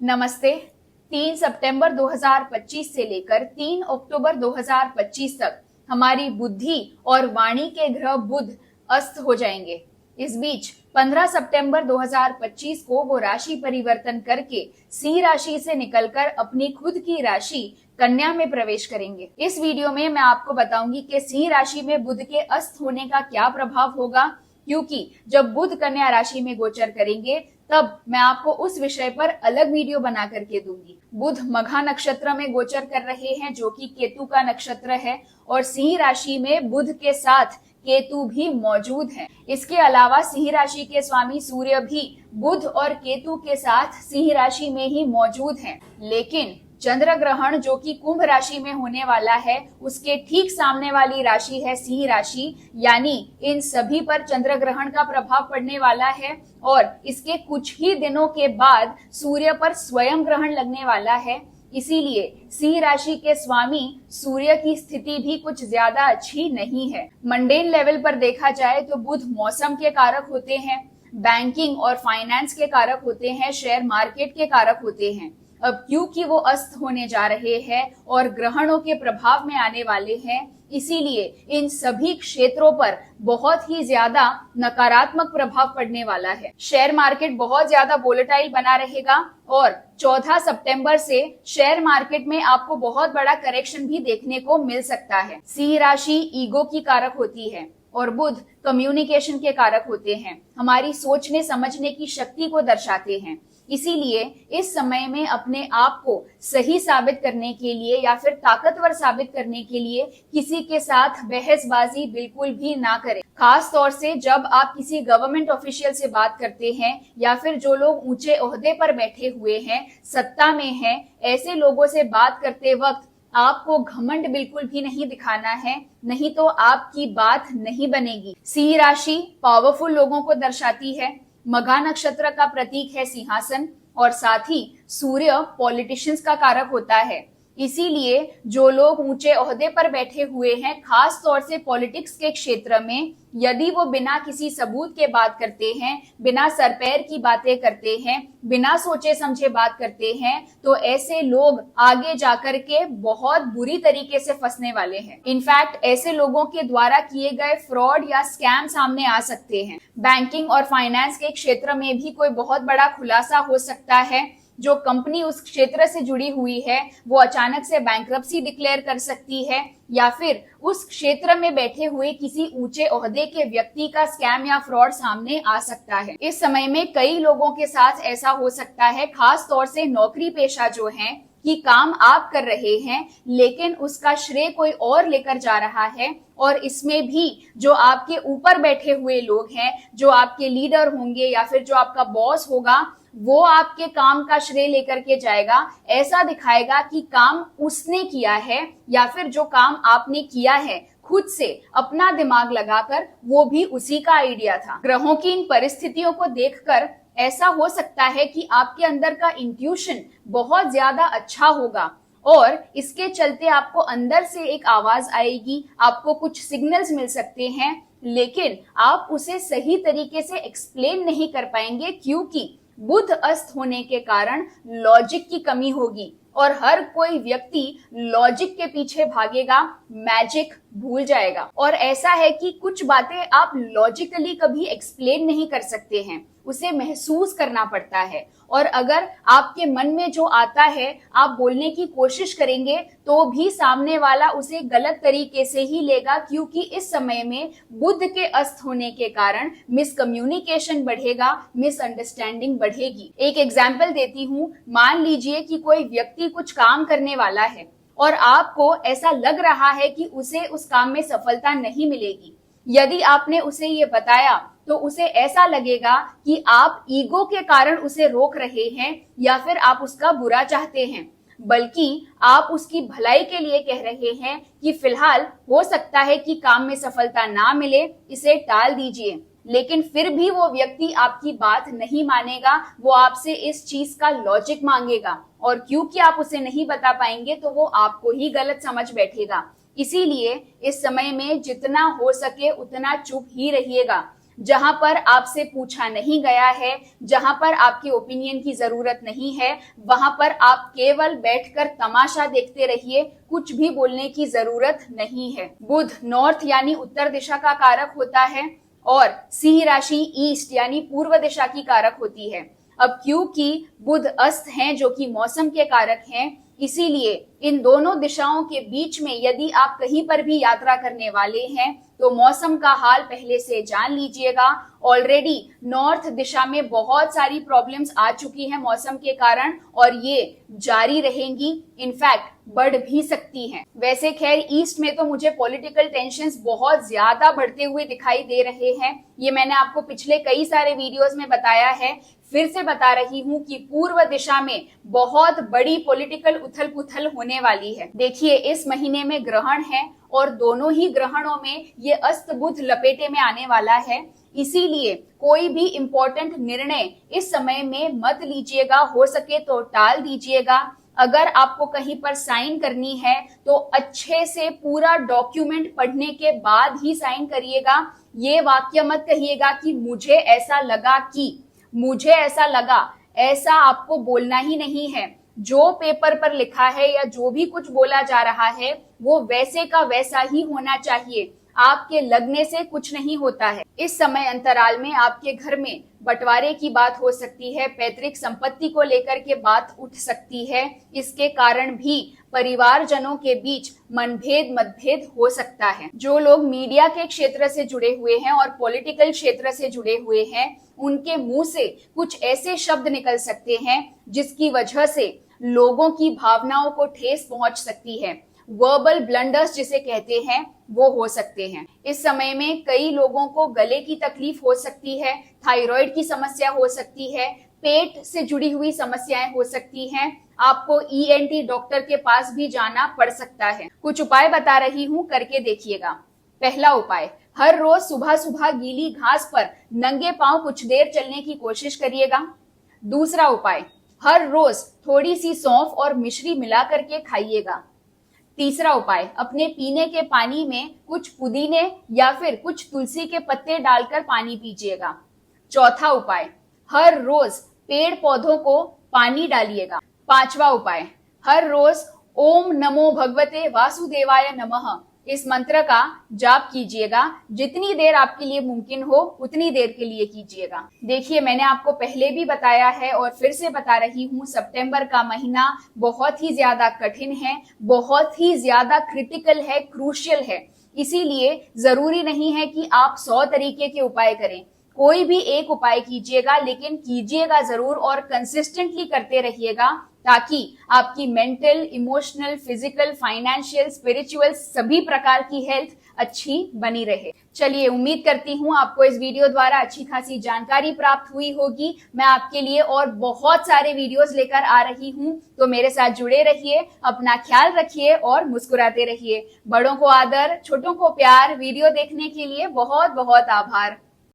नमस्ते। 3 सितंबर 2025 से लेकर 3 अक्टूबर 2025 तक हमारी बुद्धि और वाणी के ग्रह बुध अस्त हो जाएंगे। इस बीच 15 सितंबर 2025 को वो राशि परिवर्तन करके सिंह राशि से निकलकर अपनी खुद की राशि कन्या में प्रवेश करेंगे। इस वीडियो में मैं आपको बताऊंगी कि सिंह राशि में बुध के अस्त होने का क्या प्रभाव होगा, क्योंकि जब बुध कन्या राशि में गोचर करेंगे तब मैं आपको उस विषय पर अलग वीडियो बना करके दूंगी। बुध मघा नक्षत्र में गोचर कर रहे हैं, जो कि केतु का नक्षत्र है, और सिंह राशि में बुध के साथ केतु भी मौजूद है। इसके अलावा सिंह राशि के स्वामी सूर्य भी बुध और केतु के साथ सिंह राशि में ही मौजूद हैं। लेकिन चंद्र ग्रहण जो कि कुंभ राशि में होने वाला है, उसके ठीक सामने वाली राशि है सिंह राशि, यानी इन सभी पर चंद्र ग्रहण का प्रभाव पड़ने वाला है। और इसके कुछ ही दिनों के बाद सूर्य पर स्वयं ग्रहण लगने वाला है। इसीलिए सिंह राशि के स्वामी सूर्य की स्थिति भी कुछ ज्यादा अच्छी नहीं है। मंडेन लेवल पर देखा जाए तो बुध मौसम के कारक होते हैं, बैंकिंग और फाइनेंस के कारक होते हैं, शेयर मार्केट के कारक होते हैं। अब क्योंकि वो अस्त होने जा रहे हैं और ग्रहणों के प्रभाव में आने वाले हैं, इसीलिए इन सभी क्षेत्रों पर बहुत ही ज्यादा नकारात्मक प्रभाव पड़ने वाला है। शेयर मार्केट बहुत ज्यादा वोलेटाइल बना रहेगा और 14 सितंबर से शेयर मार्केट में आपको बहुत बड़ा करेक्शन भी देखने को मिल सकता है। सिंह राशि ईगो की कारक होती है और बुध कम्युनिकेशन के कारक होते हैं, हमारी सोचने समझने की शक्ति को दर्शाते हैं। इसीलिए इस समय में अपने आप को सही साबित करने के लिए या फिर ताकतवर साबित करने के लिए किसी के साथ बहसबाजी बिल्कुल भी ना करें। खास तौर से जब आप किसी गवर्नमेंट ऑफिशियल से बात करते हैं या फिर जो लोग ऊंचे ओहदे पर बैठे हुए हैं, सत्ता में हैं, ऐसे लोगों से बात करते वक्त आपको घमंड बिल्कुल भी नहीं दिखाना है, नहीं तो आपकी बात नहीं बनेगी। सिंह राशि पावरफुल लोगों को दर्शाती है। मघा नक्षत्र का प्रतीक है सिंहासन और साथ ही सूर्य पॉलिटिशियंस का कारक होता है। इसीलिए जो लोग ऊंचे ओहदे पर बैठे हुए हैं, खास तौर से पॉलिटिक्स के क्षेत्र में, यदि वो बिना किसी सबूत के बात करते हैं, बिना सरपैर की बातें करते हैं, बिना सोचे समझे बात करते हैं, तो ऐसे लोग आगे जाकर के बहुत बुरी तरीके से फंसने वाले हैं। इनफैक्ट ऐसे लोगों के द्वारा किए गए फ्रॉड या स्कैम सामने आ सकते हैं। बैंकिंग और फाइनेंस के क्षेत्र में भी कोई बहुत बड़ा खुलासा हो सकता है। जो कंपनी उस क्षेत्र से जुड़ी हुई है वो अचानक से बैंक्रप्सी डिक्लेयर कर सकती है, या फिर उस क्षेत्र में बैठे हुए किसी ऊंचे ओहदे के व्यक्ति का स्कैम या फ्रॉड सामने आ सकता है। इस समय में कई लोगों के साथ ऐसा हो सकता है, खास तौर से नौकरी पेशा जो हैं, कि काम आप कर रहे हैं लेकिन उसका श्रेय कोई और लेकर जा रहा है। और इसमें भी जो आपके ऊपर बैठे हुए लोग हैं, जो आपके लीडर होंगे या फिर जो आपका बॉस होगा, वो आपके काम का श्रेय लेकर के जाएगा, ऐसा दिखाएगा कि काम उसने किया है, या फिर जो काम आपने किया है खुद से अपना दिमाग लगाकर वो भी उसी का आइडिया था। ग्रहों की इन परिस्थितियों को देखकर ऐसा हो सकता है कि आपके अंदर का इंट्यूशन बहुत ज्यादा अच्छा होगा और इसके चलते आपको अंदर से एक आवाज आएगी, आपको कुछ सिग्नल्स मिल सकते हैं, लेकिन आप उसे सही तरीके से एक्सप्लेन नहीं कर पाएंगे, क्योंकि बुध अस्त होने के कारण लॉजिक की कमी होगी और हर कोई व्यक्ति लॉजिक के पीछे भागेगा, मैजिक भूल जाएगा। और ऐसा है कि कुछ बातें आप लॉजिकली कभी एक्सप्लेन नहीं कर सकते हैं, उसे महसूस करना पड़ता है। और अगर आपके मन में जो आता है आप बोलने की कोशिश करेंगे तो भी सामने वाला उसे गलत तरीके से ही लेगा, क्योंकि इस समय में बुध के अस्त होने के कारण मिसकम्युनिकेशन बढ़ेगा, मिसअंडरस्टैंडिंग बढ़ेगी। एक एग्जाम्पल देती हूँ। मान लीजिए कि कोई व्यक्ति कुछ काम करने वाला है और आपको ऐसा लग रहा है कि उसे उस काम में सफलता नहीं मिलेगी। यदि आपने उसे ये बताया तो उसे ऐसा लगेगा कि आप ईगो के कारण उसे रोक रहे हैं या फिर आप उसका बुरा चाहते हैं, बल्कि आप उसकी भलाई के लिए कह रहे हैं कि फिलहाल हो सकता है कि काम में सफलता ना मिले, इसे टाल दीजिए। लेकिन फिर भी वो व्यक्ति आपकी बात नहीं मानेगा, वो आपसे इस चीज का लॉजिक मांगेगा और क्योंकि आप उसे नहीं बता पाएंगे तो वो आपको ही गलत समझ बैठेगा। इसीलिए इस समय में जितना हो सके उतना चुप ही रहिएगा। जहां पर आपसे पूछा नहीं गया है, जहां पर आपके ओपिनियन की जरूरत नहीं है, वहां पर आप केवल बैठकर तमाशा देखते रहिए, कुछ भी बोलने की जरूरत नहीं है। बुध नॉर्थ यानी उत्तर दिशा का कारक होता है और सिंह राशि ईस्ट यानी पूर्व दिशा की कारक होती है। अब क्योंकि बुध अस्त हैं जो कि मौसम के कारक हैं, इसीलिए इन दोनों दिशाओं के बीच में यदि आप कहीं पर भी यात्रा करने वाले हैं तो मौसम का हाल पहले से जान लीजिएगा। ऑलरेडी नॉर्थ दिशा में बहुत सारी प्रॉब्लम्स आ चुकी हैं मौसम के कारण और ये जारी रहेंगी, इनफैक्ट बढ़ भी सकती हैं। वैसे खैर ईस्ट में तो मुझे पॉलिटिकल टेंशंस बहुत ज्यादा बढ़ते हुए दिखाई दे रहे हैं, ये मैंने आपको पिछले कई सारे वीडियोस में बताया है। फिर से बता रही हूं कि पूर्व दिशा में बहुत बड़ी पॉलिटिकल उथल पुथल होने वाली है। देखिए इस महीने में ग्रहण है और दोनों ही ग्रहणों में ये अस्त बुध लपेटे में आने वाला है, इसीलिए कोई भी इम्पोर्टेंट निर्णय इस समय में मत लीजिएगा, हो सके तो टाल दीजिएगा। अगर आपको कहीं पर साइन करनी है तो अच्छे से पूरा डॉक्यूमेंट पढ़ने के बाद ही साइन करिएगा। ये वाक्य मत कहिएगा कि मुझे ऐसा लगा कि, मुझे ऐसा लगा, ऐसा आपको बोलना ही नहीं है। जो पेपर पर लिखा है या जो भी कुछ बोला जा रहा है वो वैसे का वैसा ही होना चाहिए, आपके लगने से कुछ नहीं होता है। इस समय अंतराल में आपके घर में बंटवारे की बात हो सकती है, पैतृक संपत्ति को लेकर के बात उठ सकती है, इसके कारण भी परिवारजनों के बीच मनभेद मतभेद हो सकता है। जो लोग मीडिया के क्षेत्र से जुड़े हुए हैं और पॉलिटिकल क्षेत्र से जुड़े हुए हैं उनके मुंह से कुछ ऐसे शब्द निकल सकते हैं जिसकी वजह से लोगों की भावनाओं को ठेस पहुंच सकती है। वर्बल ब्लंडर्स जिसे कहते हैं वो हो सकते हैं। इस समय में कई लोगों को गले की तकलीफ हो सकती है, थायराइड की समस्या हो सकती है, पेट से जुड़ी हुई समस्याएं हो सकती हैं, आपको ईएनटी डॉक्टर के पास भी जाना पड़ सकता है। कुछ उपाय बता रही हूँ, करके देखिएगा। पहला उपाय, हर रोज सुबह सुबह गीली घास पर नंगे पांव कुछ देर चलने की कोशिश करिएगा। दूसरा उपाय, हर रोज थोड़ी सी सौंफ और मिश्री मिला करके खाइएगा। तीसरा उपाय, अपने पीने के पानी में कुछ पुदीने या फिर कुछ तुलसी के पत्ते डालकर पानी पीजिएगा। चौथा उपाय, हर रोज पेड़ पौधों को पानी डालिएगा। पांचवा उपाय, हर रोज ओम नमो भगवते वासुदेवाय नमः इस मंत्र का जाप कीजिएगा। जितनी देर आपके लिए मुमकिन हो उतनी देर के लिए कीजिएगा। देखिए मैंने आपको पहले भी बताया है और फिर से बता रही हूँ, सितंबर का महीना बहुत ही ज्यादा कठिन है, बहुत ही ज्यादा क्रिटिकल है, क्रूशियल है। इसीलिए जरूरी नहीं है कि आप 100 तरीके के उपाय करें, कोई भी एक उपाय कीजिएगा, लेकिन कीजिएगा जरूर और कंसिस्टेंटली करते रहिएगा ताकि आपकी mental, emotional, physical, financial, spiritual सभी प्रकार की हेल्थ अच्छी बनी रहे। चलिए उम्मीद करती हूँ आपको इस वीडियो द्वारा अच्छी खासी जानकारी प्राप्त हुई होगी। मैं आपके लिए और बहुत सारे वीडियोस लेकर आ रही हूँ, तो मेरे साथ जुड़े रहिए, अपना ख्याल रखिए और मुस्कुराते रहिए। बड़ों को आदर, छोटों को प्यार। वीडियो देखने के लिए बहुत बहुत आभार।